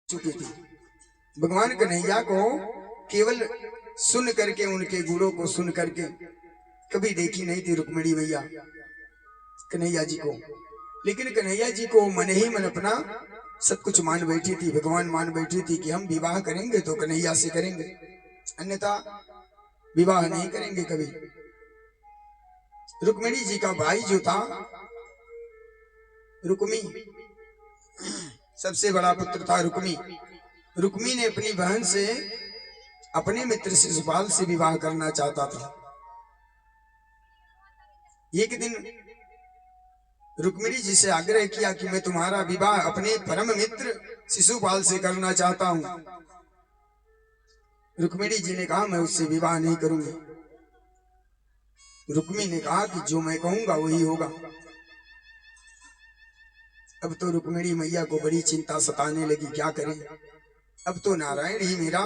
चुकी थी। भगवान कन्हैया को केवल सुन करके, उनके गुणों को सुन करके कभी देखी नहीं थी रुक्मिणी मैया कन्हैया जी को, लेकिन कन्हैया जी को मन ही मन अपना सब कुछ मान बैठी थी। भगवान मान बैठी थी कि हम विवाह करेंगे तो कन्हैया से करेंगे, अन्यथा विवाह नहीं करेंगे कभी। रुक्मिणी जी का भाई जो था रुक्मी, सबसे बड़ा पुत्र था रुक्मी। रुक्मी ने अपनी बहन से, अपने मित्र शिशुपाल से विवाह करना चाहता था। एक दिन रुक्मिणी जी से आग्रह किया कि मैं तुम्हारा विवाह अपने परम मित्र शिशुपाल से करना चाहता हूं। रुक्मिणी जी ने कहा मैं उससे विवाह नहीं करूंगी। रुक्मी ने कहा कि जो मैं कहूंगा वही होगा। अब तो रुक्मिणी मैया को बड़ी चिंता सताने लगी, क्या करें, अब तो नारायण ही मेरा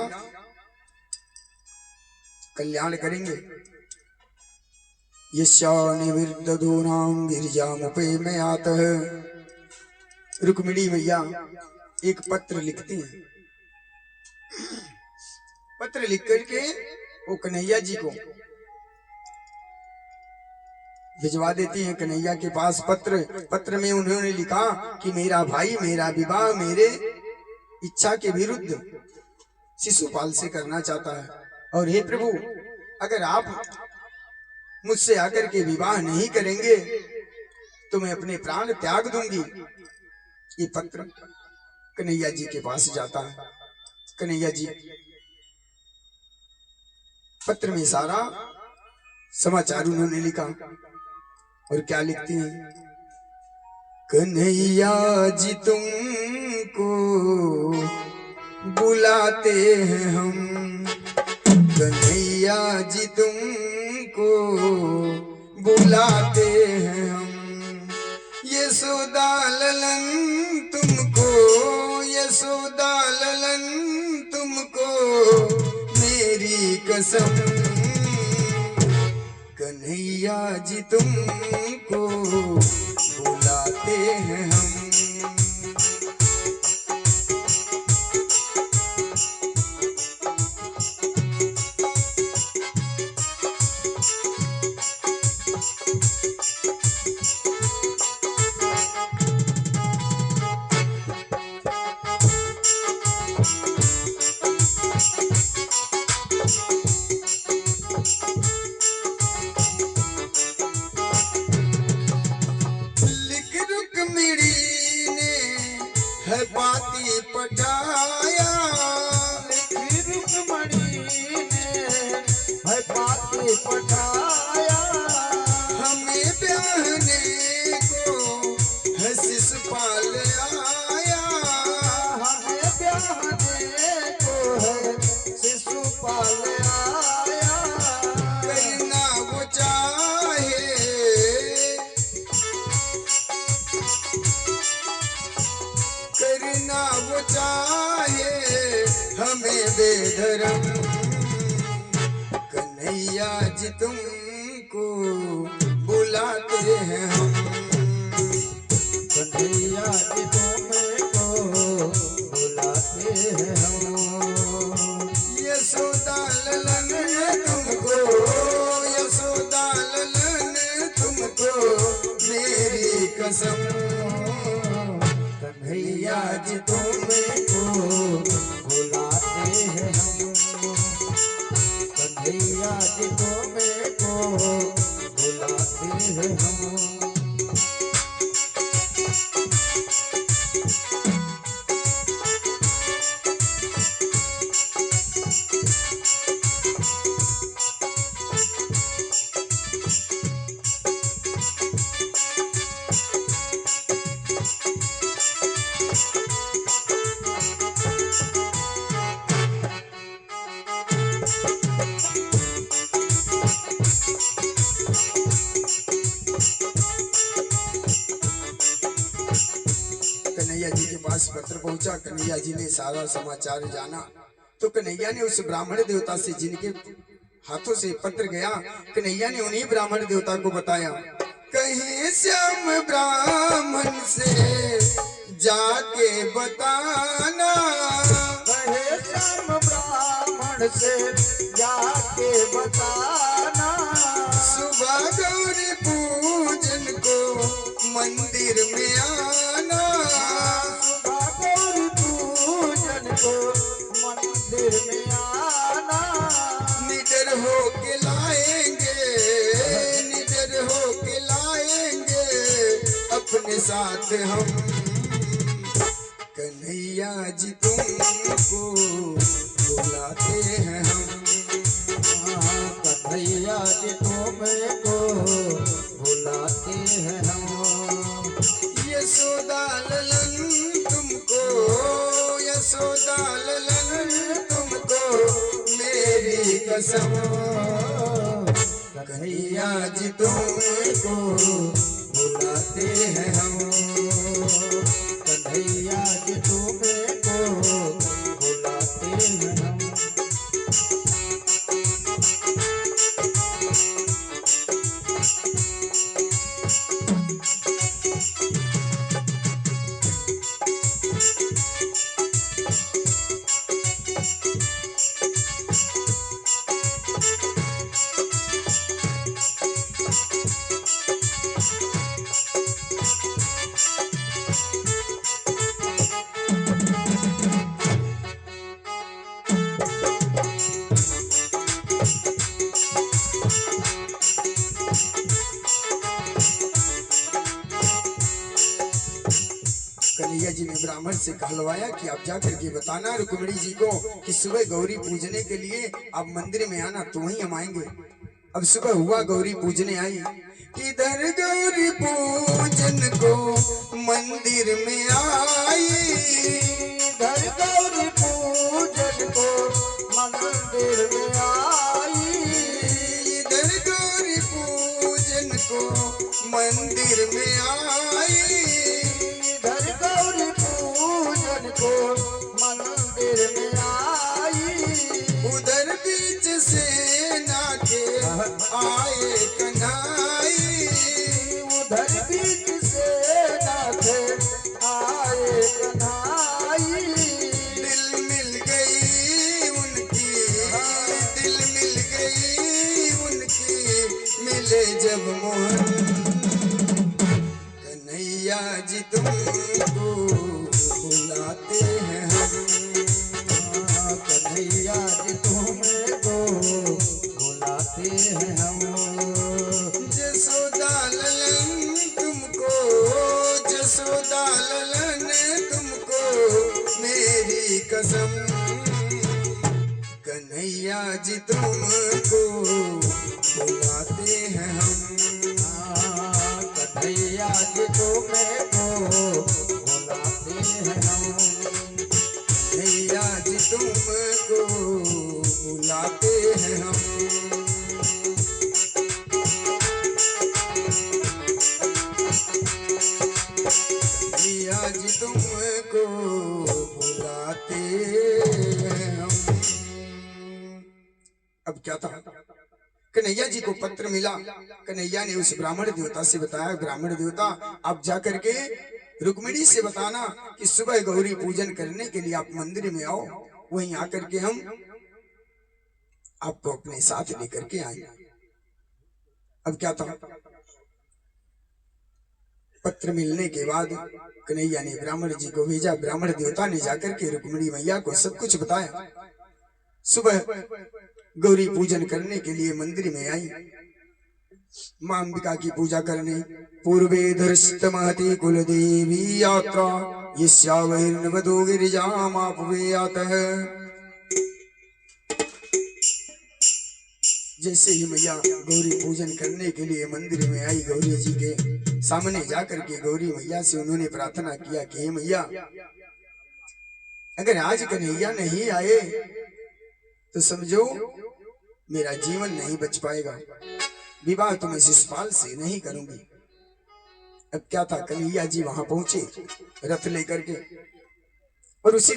कल्याण करेंगे। यशानिविर्दधूनां गिरिजामुपेमयातः। रुक्मिणी मैया एक पत्र लिखती हैं, पत्र लिख करके वो कन्हैया जी को भिजवा देती हैं कन्हैया के पास। पत्र में उन्होंने लिखा कि मेरा भाई मेरा विवाह मेरे इच्छा के विरुद्ध शिशुपाल से करना चाहता है, और हे प्रभु अगर आप मुझसे आकर के विवाह नहीं करेंगे तो मैं अपने प्राण त्याग दूंगी। ये पत्र कन्हैया जी के पास जाता है। कन्हैया जी पत्र में सारा समाचार उन्होंने लिखा, और क्या लिखती हैं, कन्हैया जी तुमको बुलाते हैं हम, कन्हैया जी तुमको बुलाते हैं हम, यशोदा ललन तुमको, यशोदा ललन तुमको मेरी कसम, कन्हैया जी तुमको बुलाते हैं हम। बाती पटाया, रुक्मिणी ने है बाती पटाया, हमें ब्याहने को है शिशुपाल आया, हमें ब्याहने को है शिशुपाल आया, करना वो चाहे, करना वो चाहे हमें बेधर्म, कन्हैया जी तुमको बुलाते हैं हम, कन्हैया जी तुमको बुलाते हैं हम, यशोदा ललन तुमको, यशोदा ललन तुमको मेरी कसम, कन्हैया जी तुमको बुलाते हैं हम, कन्हैया जी तुमको बुलाते हैं हम। कन्हैया जी के पास पत्र पहुंचा। कन्हैया जी ने सारा समाचार जाना तो कन्हैया ने उस ब्राह्मण देवता से, जिनके हाथों से पत्र गया, कन्हैया ने उन्हीं ब्राह्मण देवता को बताया। कहीं श्याम ब्राह्मण से जाके बताना हम ब्राह्मण से जाके बताना। सुबह गौरी पूजन को मंदिर में आना। सुबह गौरी पूजन को मंदिर में आना। निडर हो के लाएंगे, निडर हो के लाएंगे अपने साथ हम। कन्हैया जी तुमको बुलाते हैं हम। कन्हैया जी तुमको बुलाते हैं हम। यशोदा ललन तुमको, यशोदा ललन तुमको मेरी कसम। कन्हैया जी तुमको बुलाते हैं हम। कन्हैया जी तुमको बुलाते हैं हम। कन्हैया जी ने ब्राह्मण से कहलवाया कि आप जाकर के बताना रुक्मिणी जी को कि सुबह गौरी पूजने के लिए आप मंदिर में आना, तो वहीं हम आएंगे। अब सुबह हुआ, गौरी पूजने आई। इधर गौरी पूजन को मंदिर में आई। इधर गौरी पूजन को मंदिर में आई। इधर गौरी पूजन को मंदिर में आई। इधर गौरी पूजन को मंदिर में आई। उधर बीच सेना के आए कन्हई। उधर बीच सेना के आए कन्हई। दिल मिल गई उनकी, दिल मिल गई उनकी, मिले जब मोहन। कन्हैया जी तुमको बुलाते हैं हम। कन्हैया जी तुमको बुलाते हैं हम। जसोदा ललन तुमको, जसोदा ललन तुमको मेरी कसम। कन्हैया जी तुमको बुलाते हैं हम। कन्हैया जी तुमको बुलाते हैं हम। कन्हैया जी तुमको बुलाते हैं हम। कन्हैया जी तुमको बुलाते हैं हम। अब क्या था, कन्हैया जी को पत्र मिला। कन्हैया ने उस ब्राह्मण देवता से बताया, ब्राह्मण देवता आप जाकर के रुक्मिणी से बताना कि सुबह गौरी पूजन करने के लिए आप मंदिर में आओ, वहीं आकर के हम आपको अपने साथ लेकर के आए। अब क्या था, पत्र मिलने के बाद कन्हैया ने ब्राह्मण जी को भेजा। ब्राह्मण देवता ने जाकर के रुक्मिणी मैया को सब कुछ बताया। सुबह गौरी पूजन करने के लिए मंदिर में आई। मां अंबिका की पूजा करने पूर्वे धृष्ट महति कुल देवी यात्रा यस्यावैर्नवदो गिरिजामापवेयातः। जैसे ही मैया गौरी पूजन करने के लिए मंदिर में आई, गौरी जी के सामने जाकर के गौरी मैया से उन्होंने प्रार्थना किया कि हे मैया, अगर आज कन्हैया नहीं आए तो समझो मेरा जीवन नहीं बच पाएगा, विवाह तो मैं शिशुपाल से नहीं करूंगी। अब क्या था, कन्हैया जी वहां पहुंचे रथ लेकर के, और उसी